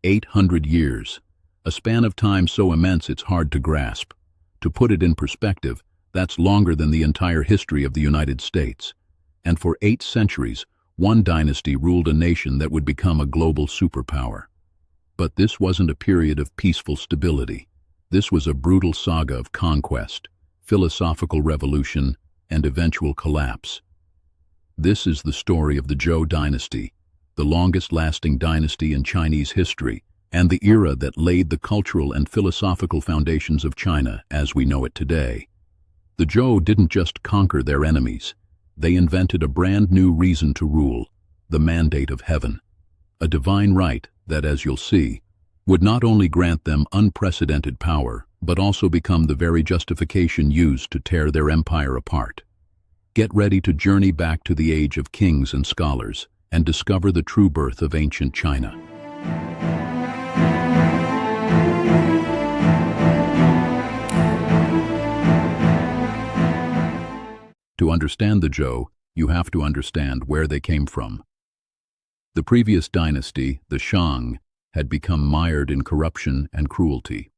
800 years. A span of time so immense it's hard to grasp. To put it in perspective, that's longer than the entire history of the United States. And for 8 centuries, one dynasty ruled a nation that would become a global superpower. But this wasn't a period of peaceful stability. This was a brutal saga of conquest, philosophical revolution, and eventual collapse. This is the story of the Zhou Dynasty, the longest-lasting dynasty in Chinese history, and the era that laid the cultural and philosophical foundations of China as we know it today. The Zhou didn't just conquer their enemies. They invented a brand new reason to rule, the mandate of heaven. A divine right that, as you'll see, would not only grant them unprecedented power, but also become the very justification used to tear their empire apart. Get ready to journey back to the age of kings and scholars and discover the true birth of ancient China. To understand the Zhou, you have to understand where they came from. The previous dynasty, the Shang, had become mired in corruption and cruelty.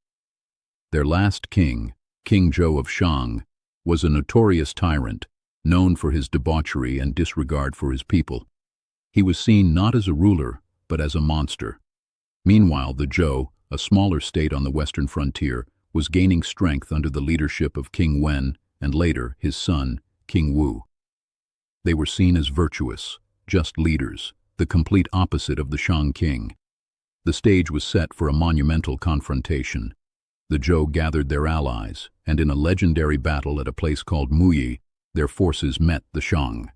Their last king, King Zhou of Shang, was a notorious tyrant, known for his debauchery and disregard for his people. He was seen not as a ruler, but as a monster. Meanwhile, the Zhou, a smaller state on the western frontier, was gaining strength under the leadership of King Wen and later his son, King Wu. They were seen as virtuous, just leaders, the complete opposite of the Shang king. The stage was set for a monumental confrontation. The Zhou gathered their allies, and in a legendary battle at a place called Muyi, their forces met the Shang.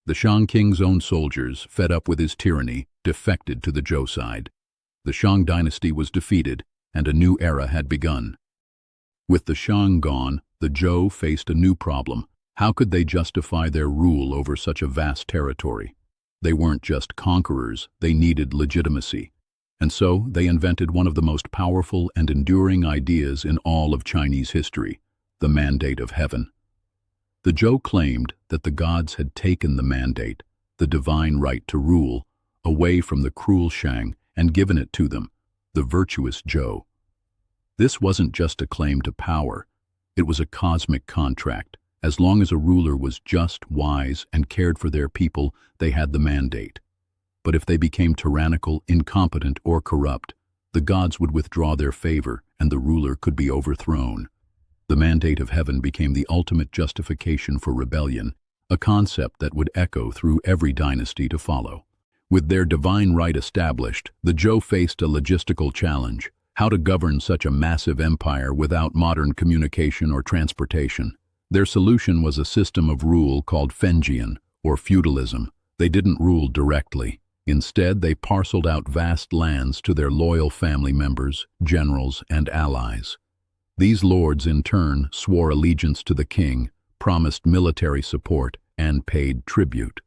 The Shang king's own soldiers, fed up with his tyranny, defected to the Zhou side. The Shang dynasty was defeated, and a new era had begun. With the Shang gone, the Zhou faced a new problem. How could they justify their rule over such a vast territory? They weren't just conquerors, they needed legitimacy. And so they invented one of the most powerful and enduring ideas in all of Chinese history, the mandate of heaven. The Zhou claimed that the gods had taken the mandate, the divine right to rule, away from the cruel Shang and given it to them, the virtuous Zhou. This wasn't just a claim to power, it was a cosmic contract. As long as a ruler was just, wise, and cared for their people, they had the mandate. But if they became tyrannical, incompetent, or corrupt, the gods would withdraw their favor and the ruler could be overthrown. The mandate of heaven became the ultimate justification for rebellion, a concept that would echo through every dynasty to follow. With their divine right established, the Zhou faced a logistical challenge: how to govern such a massive empire without modern communication or transportation. Their solution was a system of rule called Fenjian, or feudalism. They didn't rule directly. Instead, they parceled out vast lands to their loyal family members, generals, and allies. These lords, in turn, swore allegiance to the king, promised military support, and paid tribute.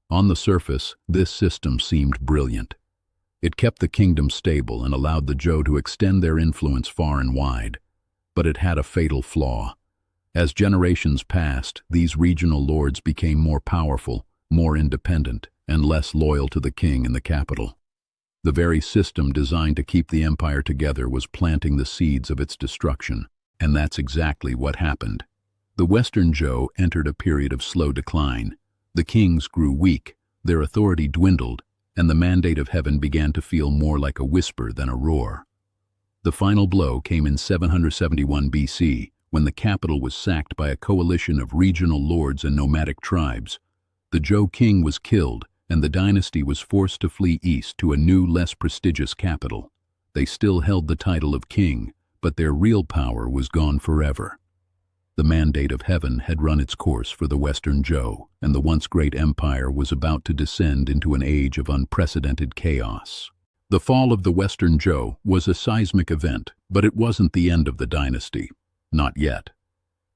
On the surface, this system seemed brilliant. It kept the kingdom stable and allowed the Zhou to extend their influence far and wide. But it had a fatal flaw. As generations passed, these regional lords became more powerful, more independent, and less loyal to the king in the capital. The very system designed to keep the empire together was planting the seeds of its destruction, and that's exactly what happened. The Western Zhou entered a period of slow decline. The kings grew weak, their authority dwindled, and the mandate of heaven began to feel more like a whisper than a roar. The final blow came in 771 BC, when the capital was sacked by a coalition of regional lords and nomadic tribes. The Zhou king was killed, and the dynasty was forced to flee east to a new, less prestigious capital. They still held the title of king, but their real power was gone forever. The mandate of heaven had run its course for the Western Zhou, and the once great empire was about to descend into an age of unprecedented chaos. The fall of the Western Zhou was a seismic event, but it wasn't the end of the dynasty. Not yet.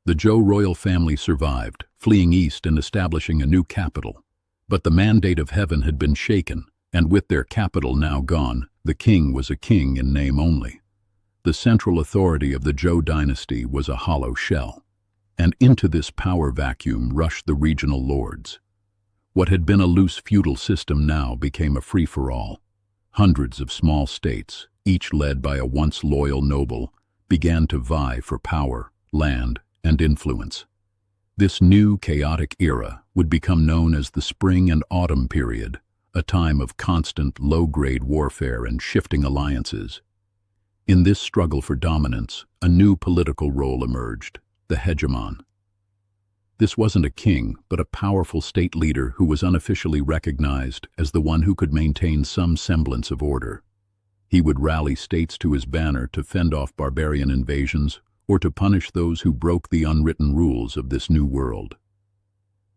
The Zhou royal family survived, fleeing east and establishing a new capital. But the mandate of heaven had been shaken, and with their capital now gone, the king was a king in name only. The central authority of the Zhou dynasty was a hollow shell. And into this power vacuum rushed the regional lords. What had been a loose feudal system now became a free-for-all. Hundreds of small states, each led by a once loyal noble, began to vie for power, land, and influence. This new chaotic era would become known as the Spring and Autumn period, a time of constant low-grade warfare and shifting alliances. In this struggle for dominance, a new political role emerged, the hegemon. This wasn't a king, but a powerful state leader who was unofficially recognized as the one who could maintain some semblance of order. He would rally states to his banner to fend off barbarian invasions or to punish those who broke the unwritten rules of this new world.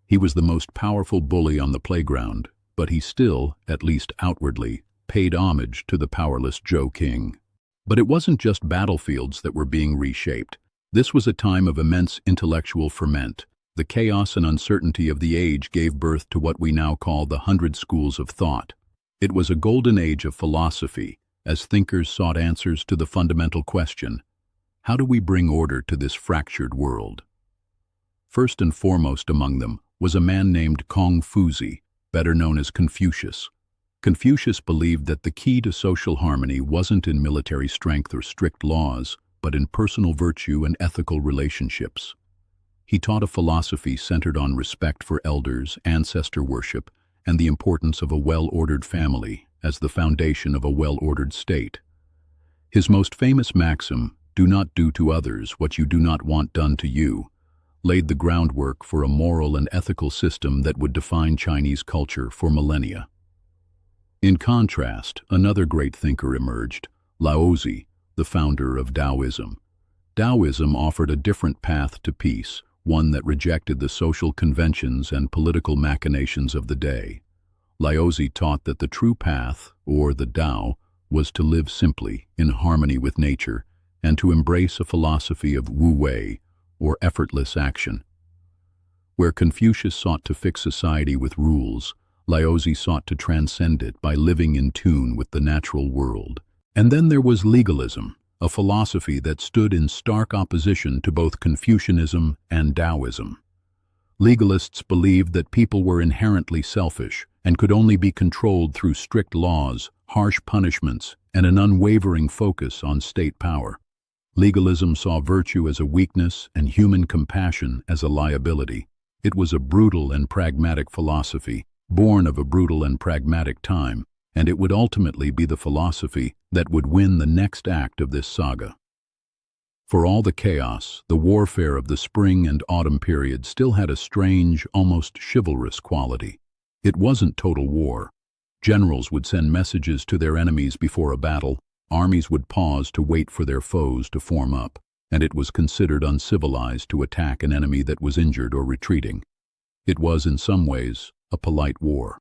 He was the most powerful bully on the playground, but he still, at least outwardly, paid homage to the powerless Zhou king. But it wasn't just battlefields that were being reshaped. This was a time of immense intellectual ferment. The chaos and uncertainty of the age gave birth to what we now call the 100 schools of thought. It was a golden age of philosophy, as thinkers sought answers to the fundamental question, how do we bring order to this fractured world? First and foremost among them was a man named Confucius, better known as Confucius. Confucius believed that the key to social harmony wasn't in military strength or strict laws, but in personal virtue and ethical relationships. He taught a philosophy centered on respect for elders, ancestor worship, and the importance of a well-ordered family as the foundation of a well-ordered state. His most famous maxim, "Do not do to others what you do not want done to you," laid the groundwork for a moral and ethical system that would define Chinese culture for millennia. In contrast, another great thinker emerged, Laozi, the founder of Taoism. Taoism offered a different path to peace, one that rejected the social conventions and political machinations of the day. Laozi taught that the true path, or the Tao, was to live simply, in harmony with nature, and to embrace a philosophy of wu-wei, or effortless action. Where Confucius sought to fix society with rules, Laozi sought to transcend it by living in tune with the natural world. And then there was legalism, a philosophy that stood in stark opposition to both Confucianism and Taoism. Legalists believed that people were inherently selfish and could only be controlled through strict laws, harsh punishments, and an unwavering focus on state power. Legalism saw virtue as a weakness and human compassion as a liability. It was a brutal and pragmatic philosophy, born of a brutal and pragmatic time, and it would ultimately be the philosophy that would win the next act of this saga. For all the chaos, the warfare of the Spring and Autumn period still had a strange, almost chivalrous quality. It wasn't total war. Generals would send messages to their enemies before a battle, armies would pause to wait for their foes to form up, and it was considered uncivilized to attack an enemy that was injured or retreating. It was, in some ways, a polite war.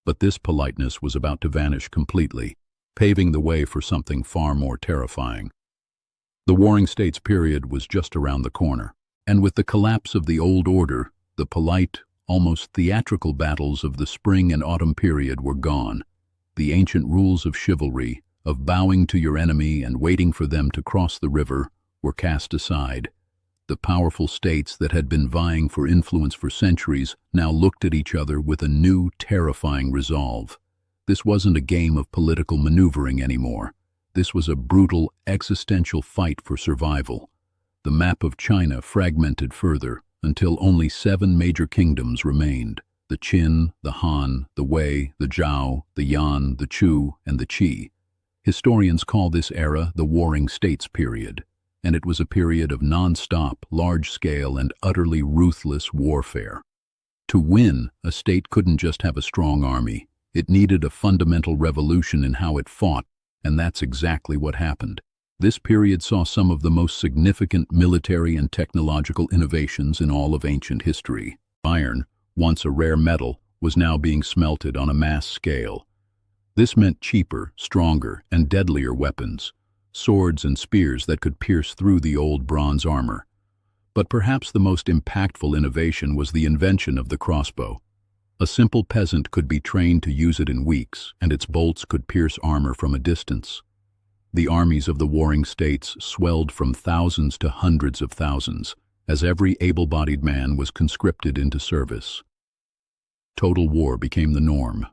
But this politeness was about to vanish completely, paving the way for something far more terrifying. The Warring States period was just around the corner, and with the collapse of the old order, the polite, almost theatrical battles of the Spring and Autumn period were gone. The ancient rules of chivalry, of bowing to your enemy and waiting for them to cross the river, were cast aside. The powerful states that had been vying for influence for centuries now looked at each other with a new, terrifying resolve. This wasn't a game of political maneuvering anymore. This was a brutal, existential fight for survival. The map of China fragmented further until only 7 major kingdoms remained: the Qin, the Han, the Wei, the Zhao, the Yan, the Chu, and the Qi. Historians call this era the Warring States period, and it was a period of non-stop, large-scale, and utterly ruthless warfare. To win, a state couldn't just have a strong army. It needed a fundamental revolution in how it fought, and that's exactly what happened. This period saw some of the most significant military and technological innovations in all of ancient history. Iron, once a rare metal, was now being smelted on a mass scale. This meant cheaper, stronger, and deadlier weapons, swords and spears that could pierce through the old bronze armor. But perhaps the most impactful innovation was the invention of the crossbow. A simple peasant could be trained to use it in weeks, and its bolts could pierce armor from a distance. The armies of the Warring States swelled from thousands to hundreds of thousands, as every able-bodied man was conscripted into service. Total war became the norm.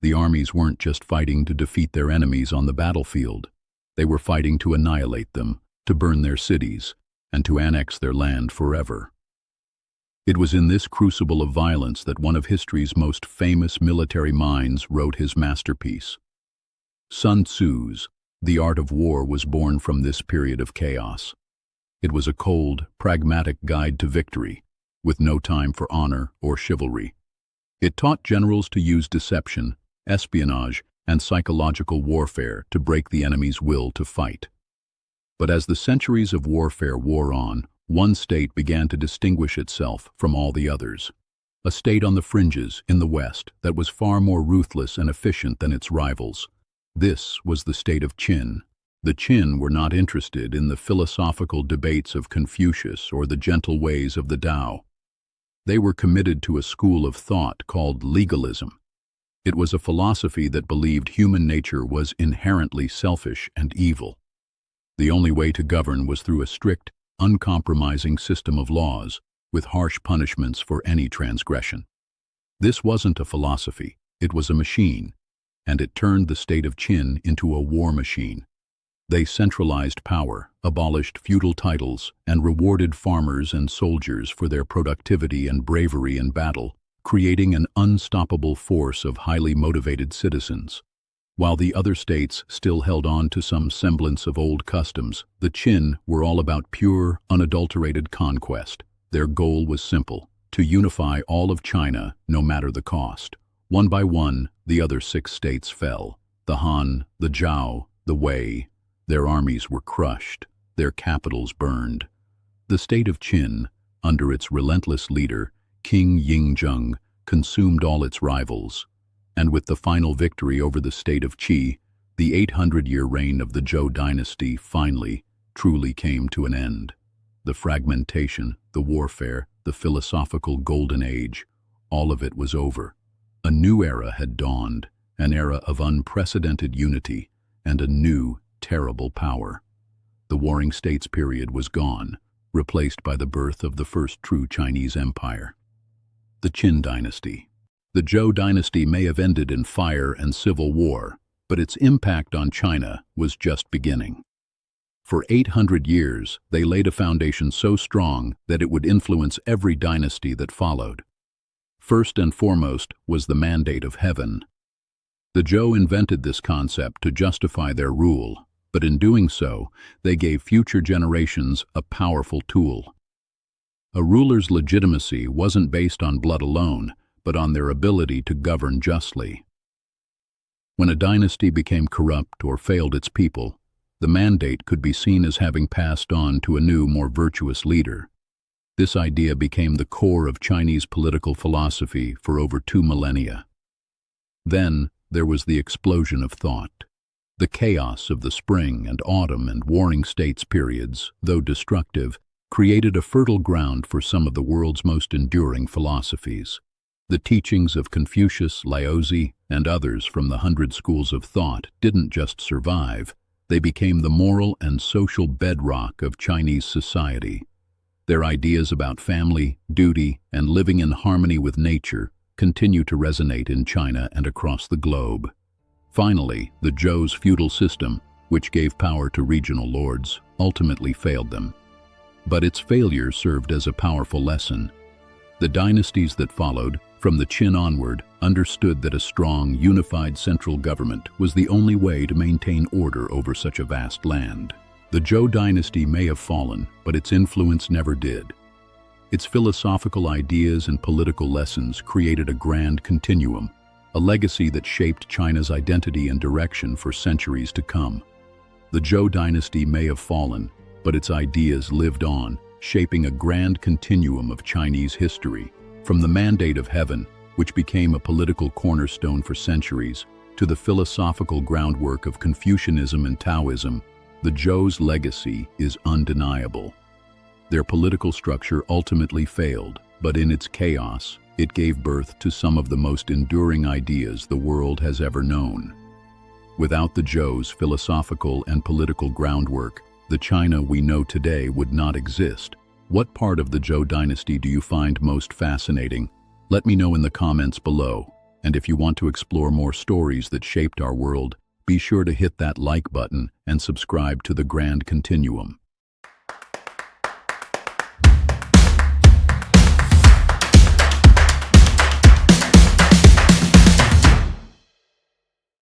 The armies weren't just fighting to defeat their enemies on the battlefield. They were fighting to annihilate them, to burn their cities, and to annex their land forever. It was in this crucible of violence that one of history's most famous military minds wrote his masterpiece. Sun Tzu's The Art of War was born from this period of chaos. It was a cold, pragmatic guide to victory, with no time for honor or chivalry. It taught generals to use deception, espionage, and psychological warfare to break the enemy's will to fight. But as the centuries of warfare wore on, one state began to distinguish itself from all the others. A state on the fringes in the West that was far more ruthless and efficient than its rivals. This was the state of Qin. The Qin were not interested in the philosophical debates of Confucius or the gentle ways of the Tao. They were committed to a school of thought called legalism. It was a philosophy that believed human nature was inherently selfish and evil. The only way to govern was through a strict, uncompromising system of laws, with harsh punishments for any transgression. This wasn't a philosophy, it was a machine, and it turned the state of Qin into a war machine. They centralized power, abolished feudal titles, and rewarded farmers and soldiers for their productivity and bravery in battle, creating an unstoppable force of highly motivated citizens. While the other states still held on to some semblance of old customs, the Qin were all about pure, unadulterated conquest. Their goal was simple: to unify all of China, no matter the cost. One by one, the other 6 states fell. The Han, the Zhou, the Wei. Their armies were crushed, their capitals burned. The state of Qin, under its relentless leader, King Yingzheng, consumed all its rivals. And with the final victory over the state of Qi, the 800-year reign of the Zhou Dynasty finally, truly came to an end. The fragmentation, the warfare, the philosophical golden age, all of it was over. A new era had dawned, an era of unprecedented unity, and a new, terrible power. The Warring States period was gone, replaced by the birth of the first true Chinese empire. The Qin Dynasty. The Zhou Dynasty may have ended in fire and civil war, but its impact on China was just beginning. For 800 years, they laid a foundation so strong that it would influence every dynasty that followed. First and foremost was the mandate of heaven. The Zhou invented this concept to justify their rule, but in doing so, they gave future generations a powerful tool. A ruler's legitimacy wasn't based on blood alone, but on their ability to govern justly. When a dynasty became corrupt or failed its people, the mandate could be seen as having passed on to a new, more virtuous leader. This idea became the core of Chinese political philosophy for over 2 millennia. Then there was the explosion of thought. The chaos of the Spring and Autumn and Warring States periods, though destructive, created a fertile ground for some of the world's most enduring philosophies. The teachings of Confucius, Laozi, and others from the 100 schools of thought didn't just survive, they became the moral and social bedrock of Chinese society. Their ideas about family, duty, and living in harmony with nature continue to resonate in China and across the globe. Finally, the Zhou's feudal system, which gave power to regional lords, ultimately failed them. But its failure served as a powerful lesson. The dynasties that followed, from the Qin onward, understood that a strong, unified central government was the only way to maintain order over such a vast land. The Zhou Dynasty may have fallen, but its influence never did. Its philosophical ideas and political lessons created a grand continuum, a legacy that shaped China's identity and direction for centuries to come. The Zhou Dynasty may have fallen, but its ideas lived on, shaping a grand continuum of Chinese history, from the mandate of heaven, which became a political cornerstone for centuries, to the philosophical groundwork of Confucianism and Taoism. The Zhou's legacy is undeniable. Their political structure ultimately failed, but in its chaos, it gave birth to some of the most enduring ideas the world has ever known. Without the Zhou's philosophical and political groundwork, the China we know today would not exist. What part of the Zhou Dynasty do you find most fascinating? Let me know in the comments below. And if you want to explore more stories that shaped our world, be sure to hit that like button and subscribe to the Grand Continuum.